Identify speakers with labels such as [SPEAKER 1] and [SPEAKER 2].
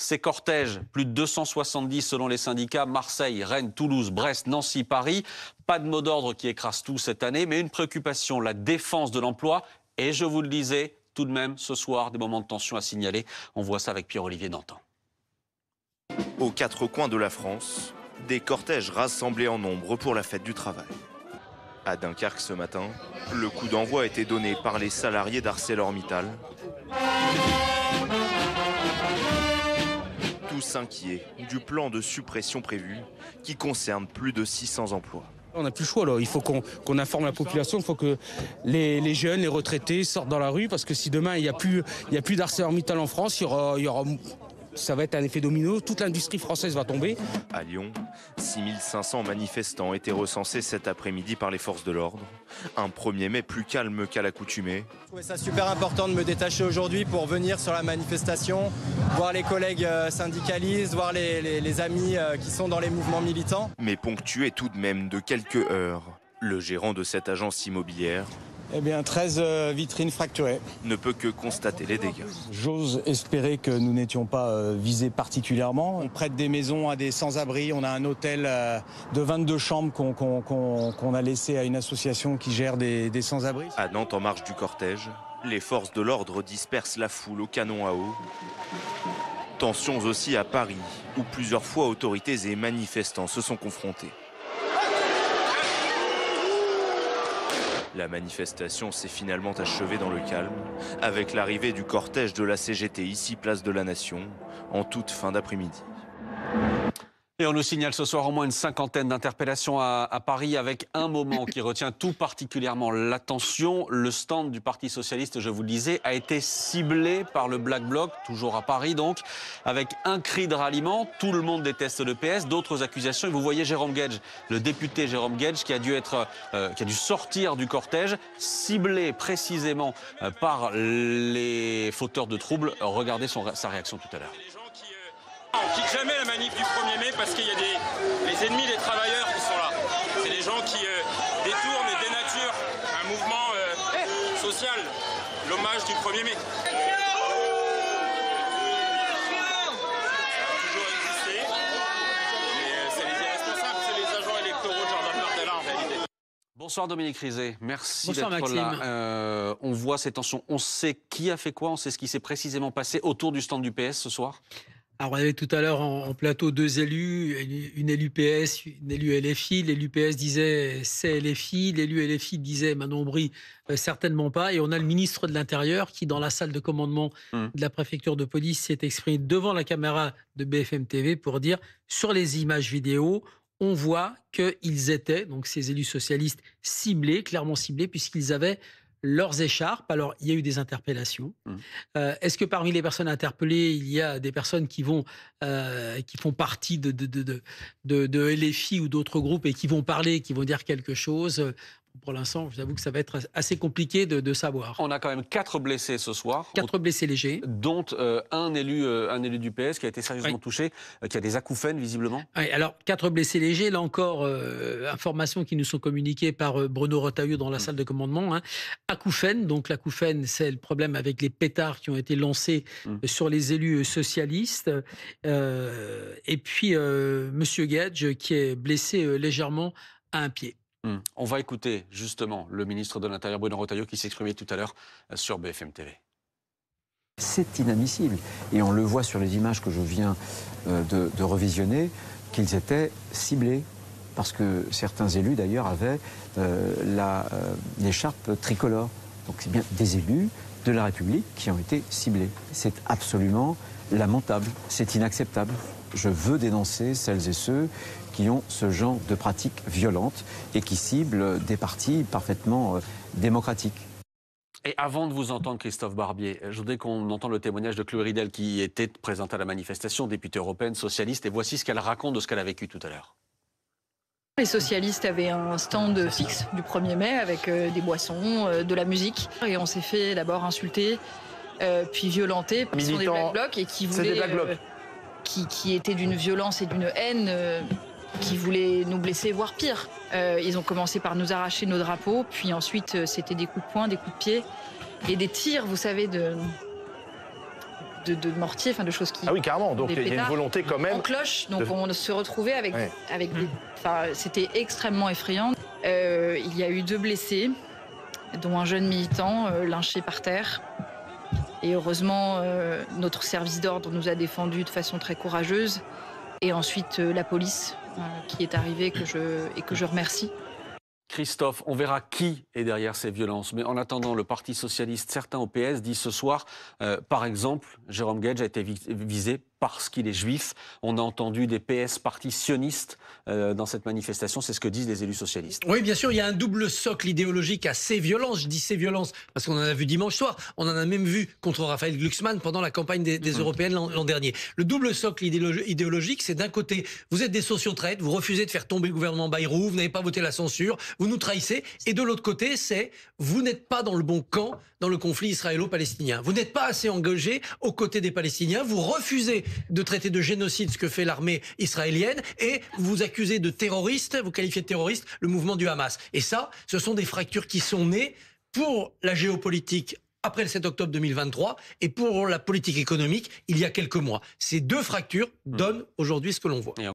[SPEAKER 1] Ces cortèges, plus de 270 selon les syndicats, Marseille, Rennes, Toulouse, Brest, Nancy, Paris. Pas de mot d'ordre qui écrase tout cette année, mais une préoccupation, la défense de l'emploi. Et je vous le disais, tout de même, ce soir, des moments de tension à signaler. On voit ça avec Pierre-Olivier Dantan.
[SPEAKER 2] Aux quatre coins de la France, des cortèges rassemblés en nombre pour la fête du travail. À Dunkerque ce matin, le coup d'envoi a été donné par les salariés d'ArcelorMittal. Tous inquiets du plan de suppression prévu qui concerne plus de 600 emplois.
[SPEAKER 3] On n'a plus le choix, là. Il faut qu'on informe la population, il faut que les jeunes, les retraités sortent dans la rue, parce que si demain il n'y a plus d'ArcelorMittal en France, ça va être un effet domino, toute l'industrie française va tomber.
[SPEAKER 2] À Lyon, 6500 manifestants ont été recensés cet après-midi par les forces de l'ordre. Un 1er mai plus calme qu'à l'accoutumée.
[SPEAKER 4] Je trouvais ça super important de me détacher aujourd'hui pour venir sur la manifestation, voir les collègues syndicalistes, voir les amis qui sont dans les mouvements militants.
[SPEAKER 2] Mais ponctué tout de même de quelques heures. Le gérant de cette agence immobilière,
[SPEAKER 4] 13 vitrines fracturées.
[SPEAKER 2] ne peut que constater les dégâts.
[SPEAKER 4] J'ose espérer que nous n'étions pas visés particulièrement. On prête des maisons à des sans-abri. On a un hôtel de 22 chambres qu'on a laissé à une association qui gère des sans-abri.
[SPEAKER 2] À Nantes, en marge du cortège, les forces de l'ordre dispersent la foule au canon à eau. Tensions aussi à Paris, où plusieurs fois autorités et manifestants se sont confrontés. La manifestation s'est finalement achevée dans le calme, avec l'arrivée du cortège de la CGT ici, place de la Nation, en toute fin d'après-midi.
[SPEAKER 1] Et on nous signale ce soir au moins une cinquantaine d'interpellations à Paris, avec un moment qui retient tout particulièrement l'attention. Le stand du Parti Socialiste, je vous le disais, a été ciblé par le Black Bloc, toujours à Paris donc, avec un cri de ralliement. Tout le monde déteste le PS, d'autres accusations. Et vous voyez Jérôme Guedj, le député Jérôme Guedj, qui a dû sortir du cortège, ciblé précisément par les fauteurs de troubles. Regardez sa réaction tout à l'heure.
[SPEAKER 5] On quitte jamais la manif du 1er mai parce qu'il y a les ennemis des travailleurs qui sont là. C'est les gens qui détournent et dénaturent un mouvement social, l'hommage du 1er mai. Ça a toujours existé, mais c'est les irresponsables, c'est les agents électoraux de Jordan Bardella en réalité.
[SPEAKER 1] Bonsoir Dominique Rizet, merci
[SPEAKER 6] Bonsoir
[SPEAKER 1] d'être
[SPEAKER 6] Maxime.
[SPEAKER 1] là. On voit ces tensions, on sait qui a fait quoi, on sait ce qui s'est précisément passé autour du stand du PS ce soir.
[SPEAKER 6] Alors, on avait tout à l'heure en plateau deux élus, une élue PS, une élue LFI. L'élu PS disait c'est LFI, l'élu LFI disait Manon Aubry certainement pas. Et on a le ministre de l'Intérieur qui, dans la salle de commandement de la préfecture de police, s'est exprimé devant la caméra de BFM TV pour dire sur les images vidéo, on voit qu'ils étaient, donc ces élus socialistes, ciblés, clairement ciblés, puisqu'ils avaient leurs écharpes. Alors, il y a eu des interpellations. Est-ce que parmi les personnes interpellées, il y a des personnes qui font partie de LFI ou d'autres groupes et qui vont parler, qui vont dire quelque chose? Pour l'instant, j'avoue que ça va être assez compliqué de savoir.
[SPEAKER 1] On a quand même 4 blessés ce soir.
[SPEAKER 6] 4 blessés légers.
[SPEAKER 1] Dont un élu du PS qui a été sérieusement touché, qui a des acouphènes visiblement.
[SPEAKER 6] Oui, alors 4 blessés légers, là encore, informations qui nous sont communiquées par Bruno Retailleau dans la salle de commandement. Acouphènes, donc l'acouphène, c'est le problème avec les pétards qui ont été lancés sur les élus socialistes. Et puis, Monsieur Guedj qui est blessé légèrement à un pied.
[SPEAKER 1] On va écouter justement le ministre de l'Intérieur Bruno Retailleau qui s'exprimait tout à l'heure sur BFM TV.
[SPEAKER 7] C'est inadmissible et on le voit sur les images que je viens de revisionner qu'ils étaient ciblés parce que certains élus d'ailleurs avaient l'écharpe tricolore. Donc c'est bien des élus de la République qui ont été ciblés. C'est absolument lamentable, c'est inacceptable. Je veux dénoncer celles et ceux qui ont ce genre de pratiques violentes et qui ciblent des partis parfaitement démocratiques.
[SPEAKER 1] Et avant de vous entendre, Christophe Barbier, je voudrais qu'on entende le témoignage de Chloé Ridel qui était présente à la manifestation, députée européenne, socialiste, et voici ce qu'elle raconte de ce qu'elle a vécu tout à l'heure.
[SPEAKER 8] Les socialistes avaient un stand fixe du 1er mai avec des boissons, de la musique. Et on s'est fait d'abord insulter, puis violenter parce qu'ils sont des Black Blocs et qui voulaient... qui étaient d'une violence et d'une haine... qui voulaient nous blesser, voire pire. Ils ont commencé par nous arracher nos drapeaux, puis ensuite c'était des coups de poing, des coups de pied et des tirs, vous savez, de mortiers, enfin de choses qui...
[SPEAKER 9] Ah oui, carrément. Donc il y a une volonté quand même...
[SPEAKER 8] En cloche, donc on se retrouvait avec des... Enfin, c'était extrêmement effrayant. Il y a eu 2 blessés, dont un jeune militant lynché par terre. Et heureusement, notre service d'ordre nous a défendus de façon très courageuse. Et ensuite, la police qui est arrivée et que je remercie.
[SPEAKER 1] Christophe, on verra qui est derrière ces violences. Mais en attendant, le Parti socialiste, certains au PS disent ce soir, par exemple, Jérôme Guedj a été visé parce qu'il est juif. On a entendu des PS partis sionistes dans cette manifestation. C'est ce que disent les élus socialistes.
[SPEAKER 10] Oui, bien sûr, il y a un double socle idéologique à ces violences. Je dis ces violences parce qu'on en a vu dimanche soir. On en a même vu contre Raphaël Glucksmann pendant la campagne des Européennes l'an dernier. Le double socle idéologique, c'est d'un côté, vous êtes des sociotraites, vous refusez de faire tomber le gouvernement Bayrou, vous n'avez pas voté la censure, vous nous trahissez. Et de l'autre côté, c'est vous n'êtes pas dans le bon camp dans le conflit israélo-palestinien. Vous n'êtes pas assez engagé aux côtés des Palestiniens. Vous refusez de traiter de génocide ce que fait l'armée israélienne et vous accusez de terroriste, vous qualifiez de terroriste le mouvement du Hamas. Et ça, ce sont des fractures qui sont nées pour la géopolitique après le 7 octobre 2023 et pour la politique économique il y a quelques mois. Ces 2 fractures donnent aujourd'hui ce que l'on voit.